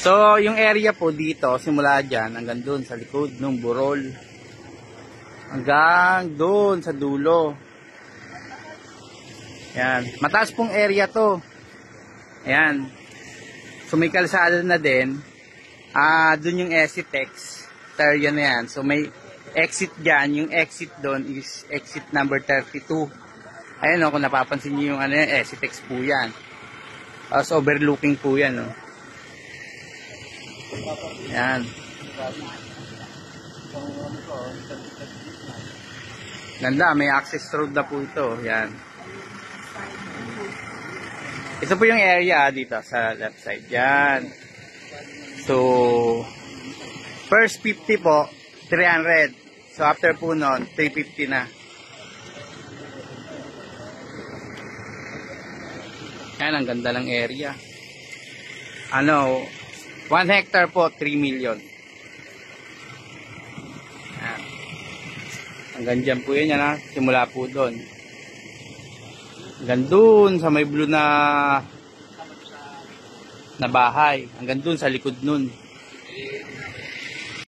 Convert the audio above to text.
So, yung area po dito, simula dyan, hanggang dun sa likod ng burol. Hanggang dun sa dulo. Yan. Mataas pong area to. Ayan. So, may kalsada na din. Dun yung Exitex. Area na yan. So, may exit dyan. Yung exit dun is exit number 32. Ayan o, kung napapansin nyo yung Exitex po yan. Tapos, overlooking po yan o. Yan. Ganda, may access road na po ito. Yan. Ito po yung area dito sa left side. Yan. So, first 50 po, 300. So, after po nun, 350 na. Yan, ang ganda ng area. 1 hectare po, 3 million. Yan. Hanggang dyan po yun, yan ha. Simula po doon. Hanggang doon sa may blue na bahay. Hanggang doon sa likod nun.